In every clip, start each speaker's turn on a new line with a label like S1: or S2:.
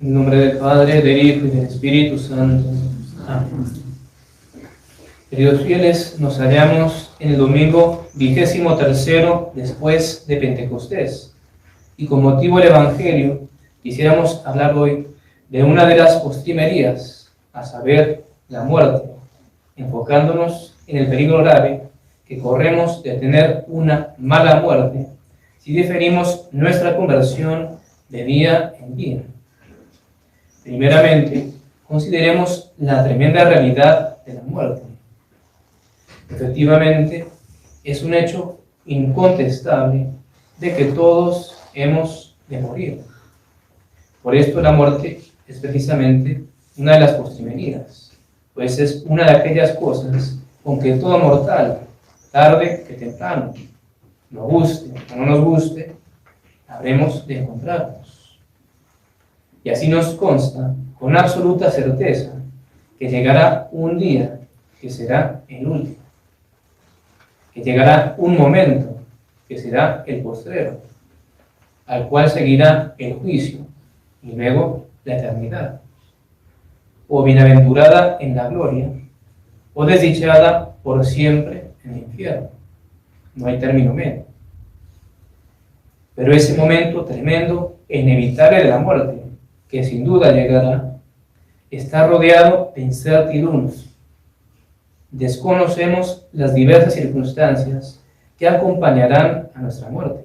S1: En nombre del Padre, del Hijo y del Espíritu Santo. Amén. Queridos fieles, nos hallamos en el domingo 23º después de Pentecostés. Y con motivo del Evangelio, quisiéramos hablar hoy de una de las postrimerías, a saber, la muerte, enfocándonos en el peligro grave que corremos de tener una mala muerte si diferimos nuestra conversión de día en día. Primeramente, consideremos la tremenda realidad de la muerte. Efectivamente, es un hecho incontestable de que todos hemos de morir. Por esto la muerte es precisamente una de las postrimerías, pues es una de aquellas cosas con que todo mortal, tarde que temprano, nos guste o no nos guste, habremos de encontrarnos. Y así nos consta con absoluta certeza que llegará un día que será el último, que llegará un momento que será el postrero, al cual seguirá el juicio y luego la eternidad, o bienaventurada en la gloria, o desdichada por siempre en el infierno. No hay término medio. Pero ese momento tremendo e inevitable de la muerte, que sin duda llegará, está rodeado de incertidumbres. Desconocemos las diversas circunstancias que acompañarán a nuestra muerte.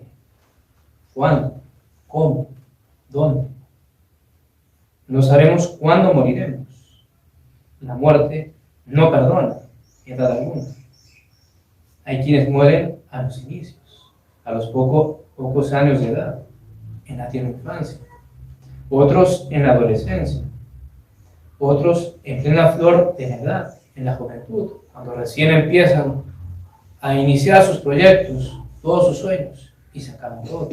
S1: ¿Cuándo? ¿Cómo? ¿Dónde? No sabemos cuándo moriremos. La muerte no perdona edad alguna. Hay quienes mueren a los inicios, a los pocos años de edad, en la tierna infancia, otros en la adolescencia, otros en plena flor de la edad, en la juventud, cuando recién empiezan a iniciar sus proyectos, todos sus sueños, y se acaban todo.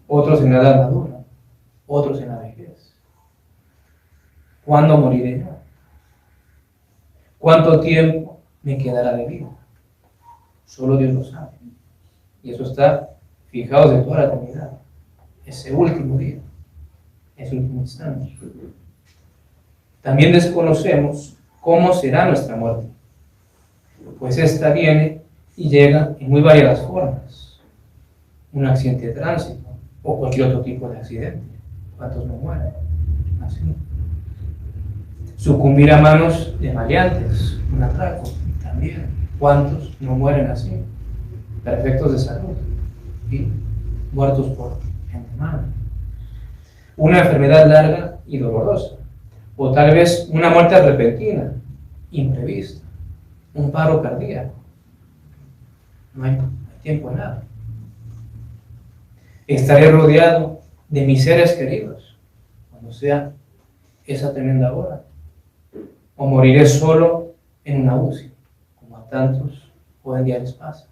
S1: Otros en la edad madura, otros en la vejez. ¿Cuándo moriré yo? ¿Cuánto tiempo me quedará de vida? Solo Dios lo sabe. Y eso está fijado de toda la eternidad. Ese último día, ese último instante. También desconocemos cómo será nuestra muerte, pues esta viene y llega en muy variadas formas. Un accidente de tránsito o cualquier otro tipo de accidente. ¿Cuántos no mueren? Así. Sucumbir a manos de maleantes, un atraco, también. ¿Cuántos no mueren así? Perfectos de salud y muertos por gente mala. Una enfermedad larga y dolorosa, o tal vez una muerte repentina, imprevista, un paro cardíaco. No hay tiempo en nada. Estaré rodeado de mis seres queridos cuando sea esa tremenda hora, o moriré solo en una UCI, como a tantos hoy en día les pasa.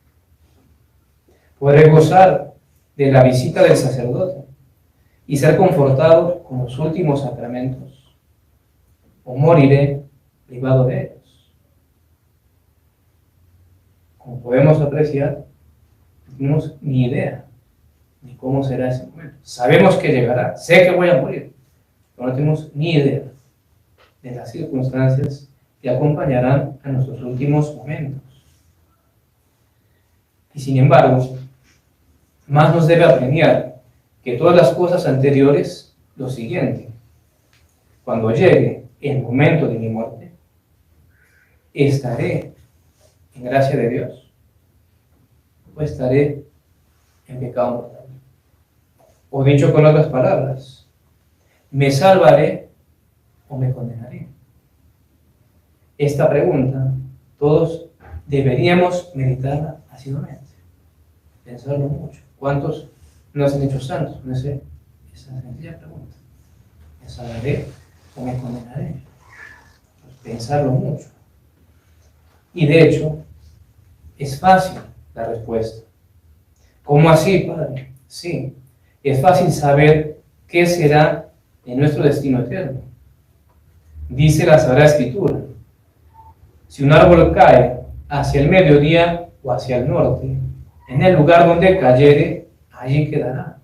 S1: Podré gozar de la visita del sacerdote y ser confortado con los últimos sacramentos, o moriré privado de ellos. Como podemos apreciar, no tenemos ni idea de cómo será ese momento. Sabemos que llegará, sé que voy a morir, pero no tenemos ni idea de las circunstancias que acompañarán a nuestros últimos momentos. Y sin embargo, más nos debe apremiar que todas las cosas anteriores lo siguiente: cuando llegue el momento de mi muerte, ¿estaré en gracia de Dios o estaré en pecado mortal? O dicho con otras palabras, ¿me salvaré o me condenaré? Esta pregunta todos deberíamos meditarla asiduamente, pensarlo mucho. ¿Cuántos no se han hecho santos con esa sencilla pregunta? ¿Me salvaré o me condenaré? Pues pensarlo mucho. Y de hecho, es fácil la respuesta. ¿Cómo así, Padre? Sí, es fácil saber qué será de nuestro destino eterno. Dice la Sagrada Escritura: si un árbol cae hacia el mediodía o hacia el norte, en el lugar donde cayere, allí quedará.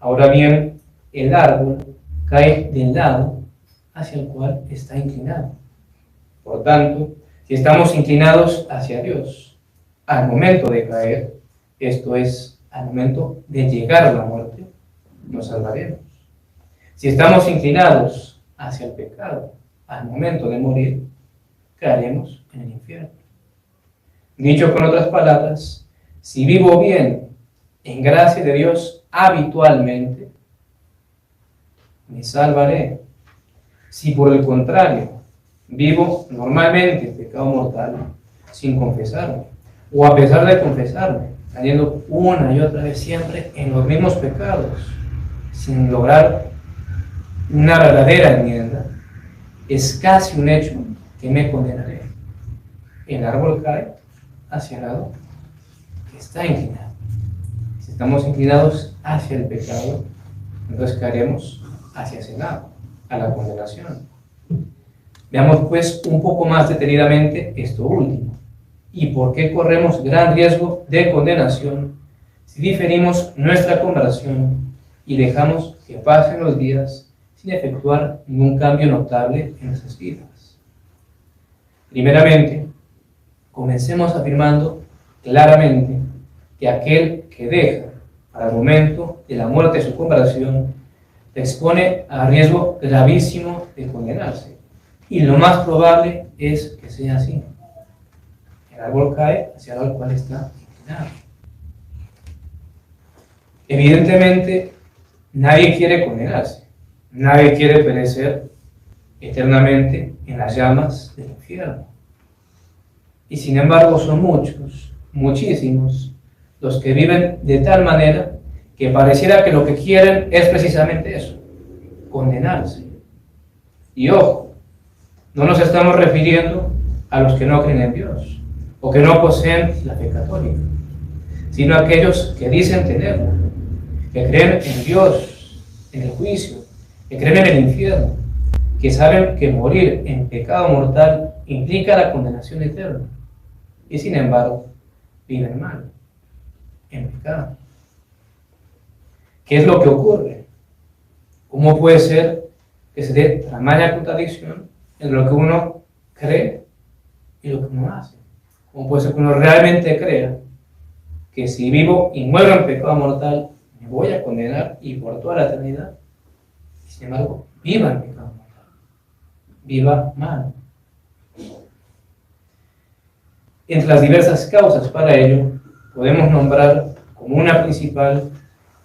S1: Ahora bien, el árbol cae del lado hacia el cual está inclinado. Por tanto, si estamos inclinados hacia Dios al momento de caer, esto es, al momento de llegar a la muerte, nos salvaremos. Si estamos inclinados hacia el pecado al momento de morir, caeremos en el infierno. Dicho con otras palabras, si vivo bien en gracia de Dios habitualmente, me salvaré. Si por el contrario vivo normalmente en pecado mortal, sin confesarme, o a pesar de confesarme, cayendo una y otra vez siempre en los mismos pecados, sin lograr una verdadera enmienda, es casi un hecho que me condenaré. El árbol cae hacia el lado que está inclinado. Si estamos inclinados hacia el pecado, entonces caeremos hacia ese lado, a la condenación. Veamos pues un poco más detenidamente esto último. ¿Y por qué corremos gran riesgo de condenación si diferimos nuestra conversión y dejamos que pasen los días sin efectuar ningún cambio notable en nuestras vidas? Primeramente, comencemos afirmando claramente que aquel que deja para el momento de la muerte de su conversión se expone a riesgo gravísimo de condenarse. Y lo más probable es que sea así. El árbol cae hacia el cual está inclinado. Evidentemente, nadie quiere condenarse. Nadie quiere perecer eternamente en las llamas del infierno. Y sin embargo son muchos, muchísimos, los que viven de tal manera que pareciera que lo que quieren es precisamente eso, condenarse. Y ojo, no nos estamos refiriendo a los que no creen en Dios o que no poseen la fe católica, sino a aquellos que dicen tenerla, que creen en Dios, en el juicio, que creen en el infierno, que saben que morir en pecado mortal implica la condenación eterna, y sin embargo viven mal, en pecado. ¿Qué es lo que ocurre? ¿Cómo puede ser que se dé tamaña contradicción entre lo que uno cree y lo que uno hace? ¿Cómo puede ser que uno realmente crea que si vivo y muero en pecado mortal me voy a condenar y por toda la eternidad? Y sin embargo, viva en pecado mortal, viva mal. Entre las diversas causas para ello, podemos nombrar como una principal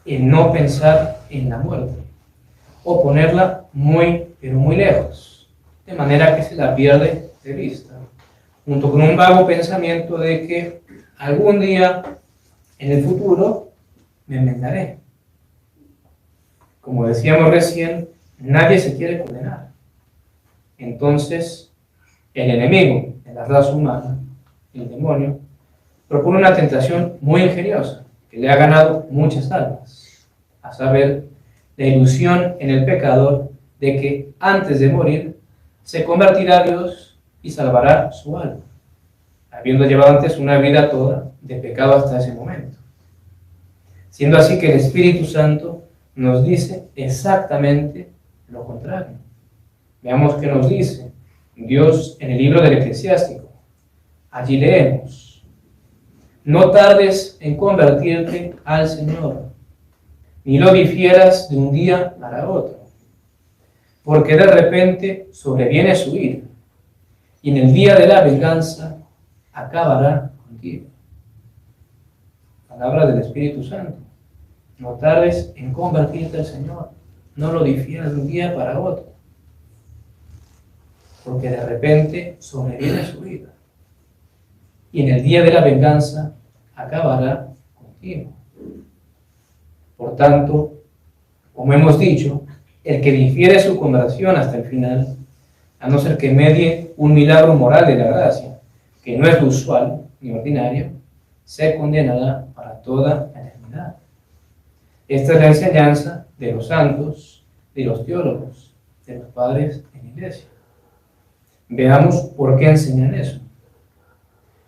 S1: el no pensar en la muerte, o ponerla muy, pero muy lejos, de manera que se la pierde de vista, junto con un vago pensamiento de que algún día en el futuro me enmendaré. Como decíamos recién, nadie se quiere condenar. Entonces, el enemigo de la raza humana, el demonio, propone una tentación muy ingeniosa que le ha ganado muchas almas, a saber, la ilusión en el pecador de que antes de morir se convertirá a Dios y salvará su alma, habiendo llevado antes una vida toda de pecado hasta ese momento. Siendo así que el Espíritu Santo nos dice exactamente lo contrario. Veamos qué nos dice Dios en el libro del Eclesiástico. Allí leemos: no tardes en convertirte al Señor, ni lo difieras de un día para otro, porque de repente sobreviene su ira, y en el día de la venganza acabará contigo. Palabra del Espíritu Santo. No tardes en convertirte al Señor, no lo difieras de un día para otro, porque de repente sobreviene su ira, y en el día de la venganza acabará contigo. Por tanto, como hemos dicho, el que difiere su conversión hasta el final, a no ser que medie un milagro moral de la gracia, que no es lo usual ni ordinario, se condenará para toda la eternidad. Esta es la enseñanza de los santos, de los teólogos, de los padres en la iglesia. Veamos por qué enseñan eso.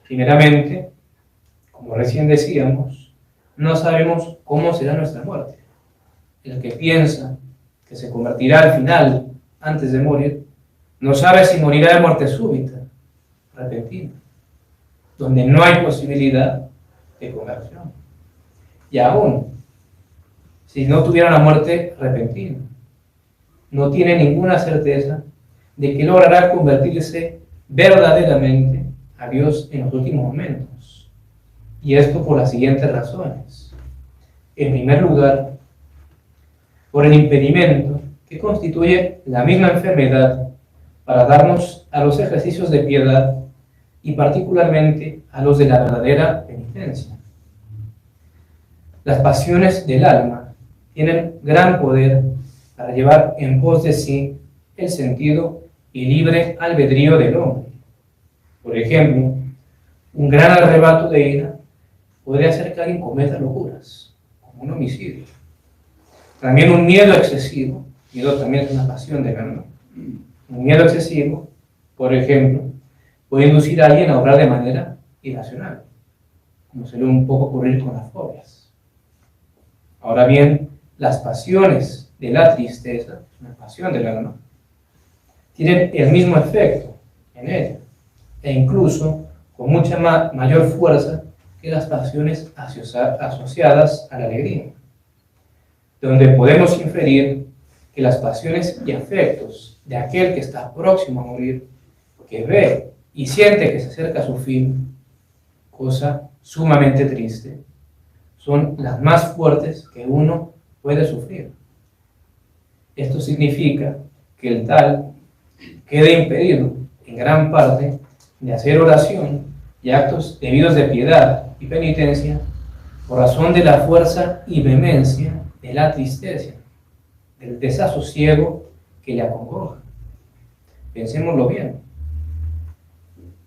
S1: Primeramente, como recién decíamos, no sabemos cómo será nuestra muerte. El que piensa que se convertirá al final, antes de morir, no sabe si morirá de muerte súbita, repentina, donde no hay posibilidad de conversión. Y aún, si no tuviera una muerte repentina, no tiene ninguna certeza de que logrará convertirse verdaderamente a Dios en los últimos momentos. Y esto por las siguientes razones. En primer lugar, por el impedimento que constituye la misma enfermedad para darnos a los ejercicios de piedad y particularmente a los de la verdadera penitencia. Las pasiones del alma tienen gran poder para llevar en pos de sí el sentido y libre albedrío del hombre. Por ejemplo, un gran arrebato de ira puede hacer que alguien cometa locuras, como un homicidio. También un miedo excesivo, miedo también es una pasión del alma, un miedo excesivo, por ejemplo, puede inducir a alguien a obrar de manera irracional, como suele un poco ocurrir con las fobias. Ahora bien, las pasiones de la tristeza, una pasión del alma, tienen el mismo efecto en ella, e incluso con mucha mayor fuerza que las pasiones asociadas a la alegría, donde podemos inferir que las pasiones y afectos de aquel que está próximo a morir, que ve y siente que se acerca a su fin, cosa sumamente triste, son las más fuertes que uno puede sufrir. Esto significa que el tal quede impedido en gran parte de hacer oración y actos debidos de piedad y penitencia por razón de la fuerza y vehemencia de la tristeza, del desasosiego que le acongoja. Pensémoslo bien.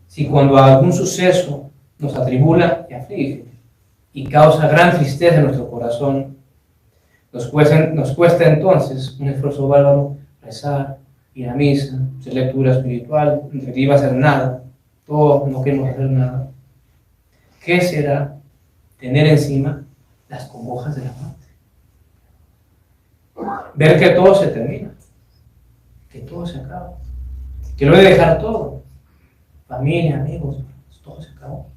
S1: Si cuando algún suceso nos atribula y aflige y causa gran tristeza en nuestro corazón, nos cuesta entonces un esfuerzo bárbaro rezar, ir a misa, hacer lectura espiritual, en definitiva hacer nada, todos no queremos hacer nada. ¿Qué será tener encima las congojas de la muerte? Ver que todo se termina, que todo se acaba, que lo he de dejar todo, familia, amigos, todo se acabó.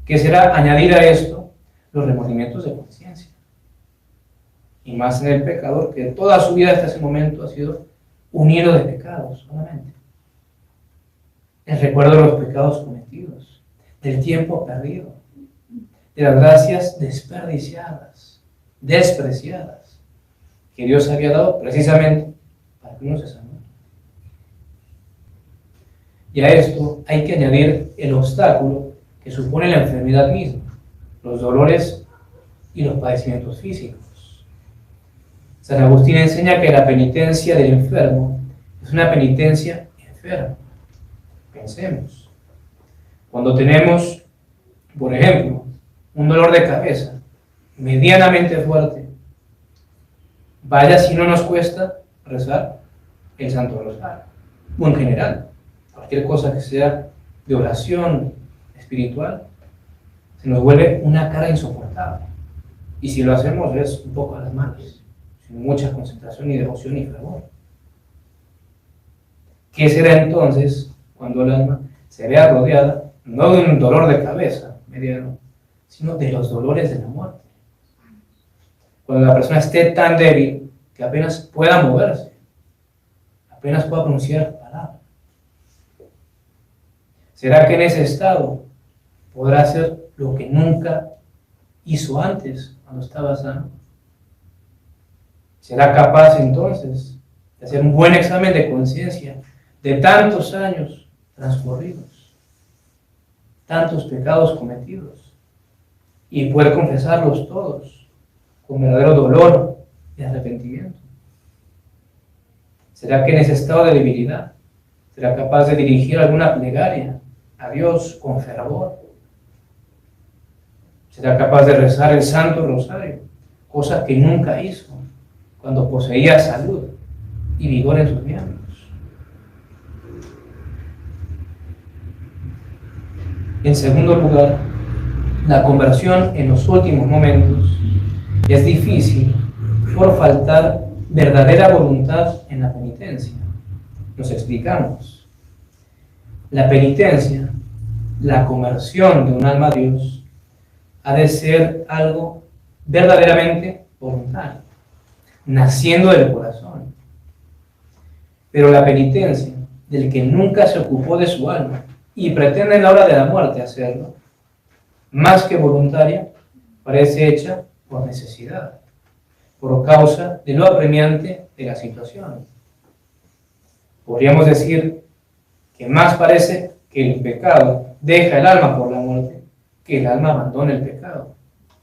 S1: ¿Qué será añadir a esto los remordimientos de conciencia? Y más en el pecador, que toda su vida hasta ese momento ha sido un hilo de pecados solamente. El recuerdo de los pecados cometidos, del tiempo perdido, de las gracias desperdiciadas, despreciadas, que Dios había dado precisamente para que uno se salve. Y a esto hay que añadir el obstáculo que supone la enfermedad misma, los dolores y los padecimientos físicos. San Agustín enseña que la penitencia del enfermo es una penitencia enferma. Pensemos, cuando tenemos, por ejemplo, un dolor de cabeza medianamente fuerte, vaya si no nos cuesta rezar el Santo Rosario, o en general, cualquier cosa que sea de oración espiritual, se nos vuelve una carga insoportable. Y si lo hacemos es un poco a las manos, sin mucha concentración y devoción y fervor. ¿Qué será entonces cuando el alma se vea rodeada, no de un dolor de cabeza mediano, sino de los dolores de la muerte? Cuando la persona esté tan débil que apenas pueda moverse, apenas pueda pronunciar palabras. ¿Será que en ese estado podrá hacer lo que nunca hizo antes cuando estaba sano? ¿Será capaz entonces de hacer un buen examen de conciencia de tantos años transcurridos, tantos pecados cometidos, y poder confesarlos todos con verdadero dolor y arrepentimiento? ¿Será que en ese estado de debilidad será capaz de dirigir alguna plegaria a Dios con fervor? ¿Será capaz de rezar el Santo Rosario, cosa que nunca hizo cuando poseía salud y vigor en sus miembros? En segundo lugar, la conversión en los últimos momentos es difícil por faltar verdadera voluntad en la penitencia. Nos explicamos. La penitencia, la conversión de un alma a Dios, ha de ser algo verdaderamente voluntario, naciendo del corazón. Pero la penitencia del que nunca se ocupó de su alma y pretende en la hora de la muerte hacerlo, más que voluntaria, parece hecha por necesidad, por causa de lo apremiante de la situación. Podríamos decir que más parece que el pecado deja el alma por la muerte que el alma abandona el pecado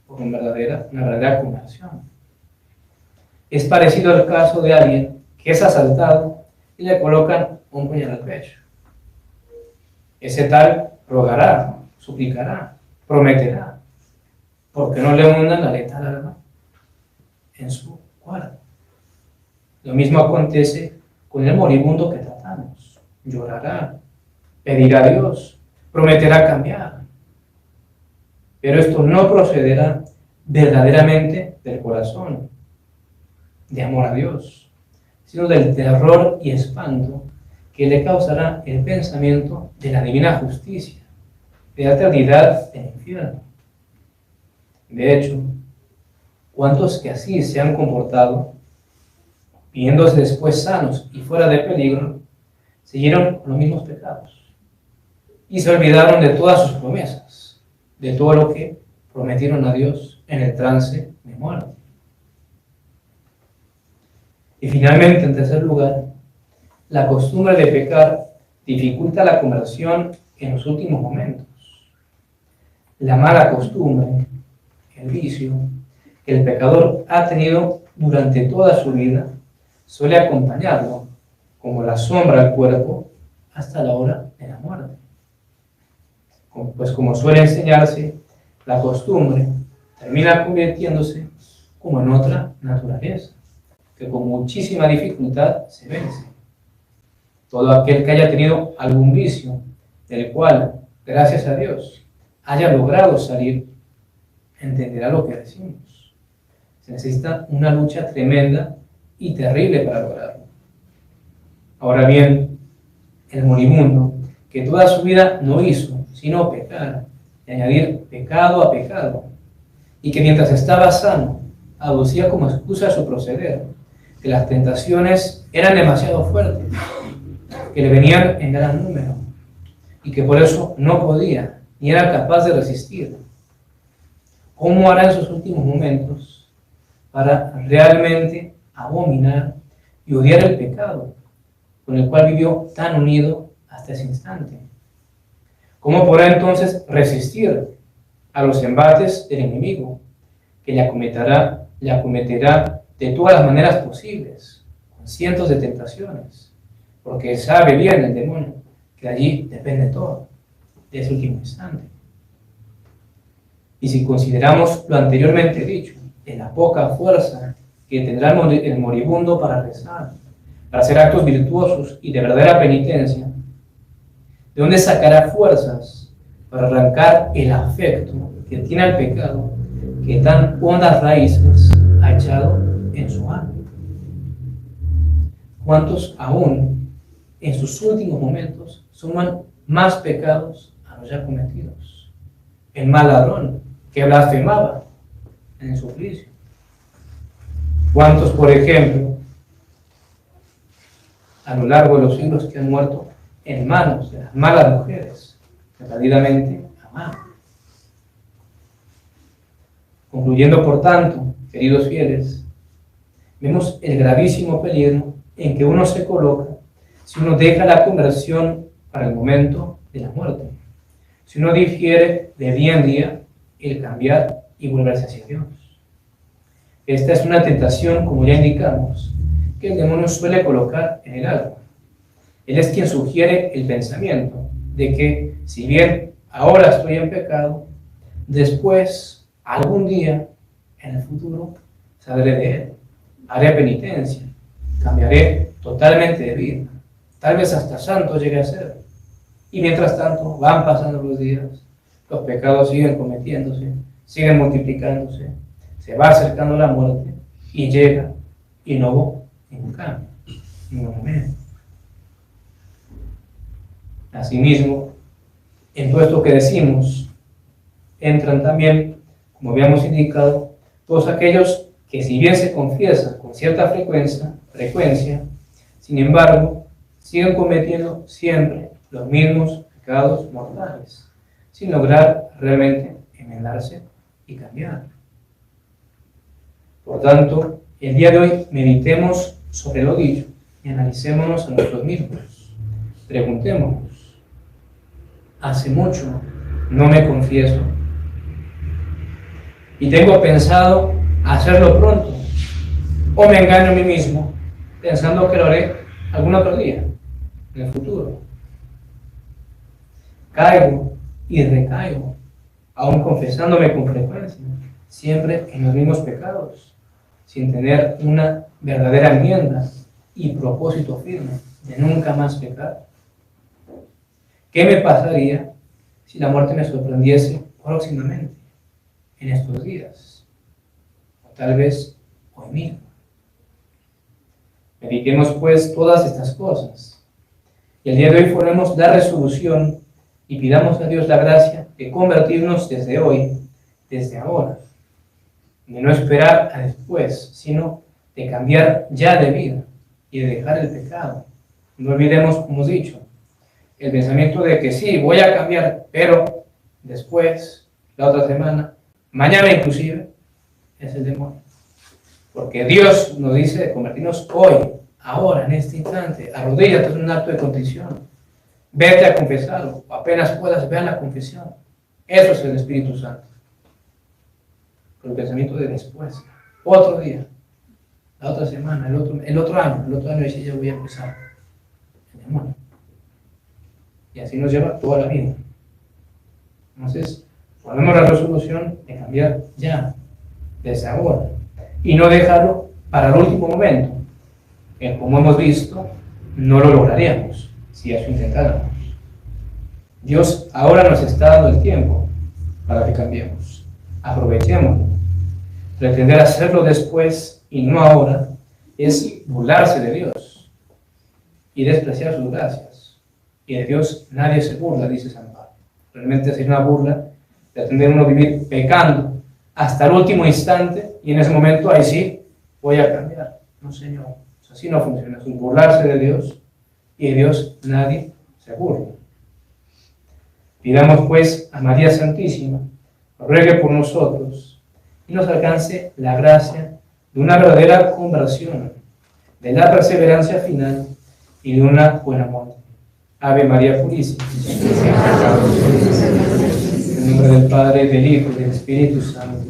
S1: por una verdadera conversión. Es parecido al caso de alguien que es asaltado y le colocan un puñal al pecho. Ese tal rogará, suplicará, prometerá, porque no le hundan la letal alma en su cuarto. Lo mismo acontece con el moribundo que tratamos. Llorará, pedirá a Dios, prometerá cambiar. Pero esto no procederá verdaderamente del corazón, de amor a Dios, sino del terror y espanto que le causará el pensamiento de la divina justicia, de la eternidad del infierno. De hecho, ¿cuántos que así se han comportado, viéndose después sanos y fuera de peligro, siguieron los mismos pecados y se olvidaron de todas sus promesas, de todo lo que prometieron a Dios en el trance de muerte? Y finalmente, en tercer lugar, la costumbre de pecar dificulta la conversión en los últimos momentos. La mala costumbre, el vicio que el pecador ha tenido durante toda su vida, suele acompañarlo como la sombra al cuerpo hasta la hora de la muerte. Pues como suele enseñarse, la costumbre termina convirtiéndose como en otra naturaleza, que con muchísima dificultad se vence. Todo aquel que haya tenido algún vicio, del cual, gracias a Dios, haya logrado salir, entenderá lo que decimos. Se necesita una lucha tremenda y terrible para lograrlo. Ahora bien, el moribundo, que toda su vida no hizo sino pecar, y añadir pecado a pecado, y que mientras estaba sano, aducía como excusa su proceder, que las tentaciones eran demasiado fuertes, que le venían en gran número, y que por eso no podía, ni era capaz de resistir. ¿Cómo hará en sus últimos momentos para realmente abominar y odiar el pecado, con el cual vivió tan unido hasta ese instante? ¿Cómo podrá entonces resistir a los embates del enemigo, que le acometerá de todas las maneras posibles, con cientos de tentaciones? Porque sabe bien el demonio que allí depende todo, de ese último instante. Y si consideramos lo anteriormente dicho, de la poca fuerza que tendrá el moribundo para rezar, para hacer actos virtuosos y de verdadera penitencia, ¿de dónde sacará fuerzas para arrancar el afecto que tiene al pecado, que tan hondas raíces ha echado en su alma? ¿Cuántos aún en sus últimos momentos suman más pecados a los ya cometidos? El mal ladrón que blasfemaba en el suplicio. ¿Cuántos, por ejemplo, a lo largo de los siglos que han muerto en manos de las malas mujeres, perdidamente amadas? Concluyendo, por tanto, queridos fieles, vemos el gravísimo peligro en que uno se coloca si uno deja la conversión para el momento de la muerte, si uno difiere de día en día el cambiar y volverse hacia Dios. Esta es una tentación, como ya indicamos, que el demonio suele colocar en el alma. Él es quien sugiere el pensamiento de que, si bien ahora estoy en pecado, después, algún día, en el futuro, saldré de él, haré penitencia, cambiaré totalmente de vida, tal vez hasta santo llegue a ser. Y mientras tanto, van pasando los días, los pecados siguen cometiéndose, siguen multiplicándose, se va acercando la muerte, y llega y no hubo ningún cambio, ningún momento. Asimismo, en todo esto que decimos, entran también, como habíamos indicado, todos aquellos que si bien se confiesan con cierta frecuencia, sin embargo, siguen cometiendo siempre los mismos pecados mortales, sin lograr realmente enmendarse y cambiar. Por tanto, el día de hoy meditemos sobre lo dicho y analicémonos a nosotros mismos. Preguntémonos, hace mucho no me confieso y tengo pensado hacerlo pronto, o me engaño a mí mismo pensando que lo haré algún otro día, en el futuro. Caigo y recaigo, aún confesándome con frecuencia, siempre en los mismos pecados, sin tener una verdadera enmienda y propósito firme de nunca más pecar. ¿Qué me pasaría si la muerte me sorprendiese próximamente, en estos días? O tal vez hoy mismo. Meditemos pues todas estas cosas. Y el día de hoy formemos la resolución y pidamos a Dios la gracia de convertirnos desde hoy, desde ahora. De no esperar a después, sino de cambiar ya de vida y de dejar el pecado. No olvidemos, como hemos dicho, el pensamiento de que sí, voy a cambiar, pero después, la otra semana, mañana inclusive, es el demonio. Porque Dios nos dice convertirnos hoy, ahora, en este instante. Arrodíllate en un acto de contrición. Vete a confesarlo. Apenas puedas, ve a la confesión. Eso es el Espíritu Santo. Con el pensamiento de después. Otro día. La otra semana. El otro año. El otro año dice, ya voy a empezar. El demonio. Y así nos lleva toda la vida. Entonces, ponemos la resolución de cambiar ya. Desde ahora. Y no dejarlo para el último momento. Que, como hemos visto, no lo lograríamos si eso intentáramos. Dios ahora nos está dando el tiempo para que cambiemos. Aprovechémoslo. Pretender hacerlo después y no ahora es burlarse de Dios y despreciar sus gracias. Y de Dios nadie se burla, dice San Pablo. Realmente es una burla pretender uno vivir pecando hasta el último instante y en ese momento ahí sí voy a cambiar. No, Señor. Así no funciona. Es un burlarse de Dios y de Dios nadie se burla. Pidamos pues a María Santísima, ruegue por nosotros y nos alcance la gracia de una verdadera conversión, de la perseverancia final y de una buena muerte. Ave María Purísima. En el nombre del Padre, del Hijo y del Espíritu Santo.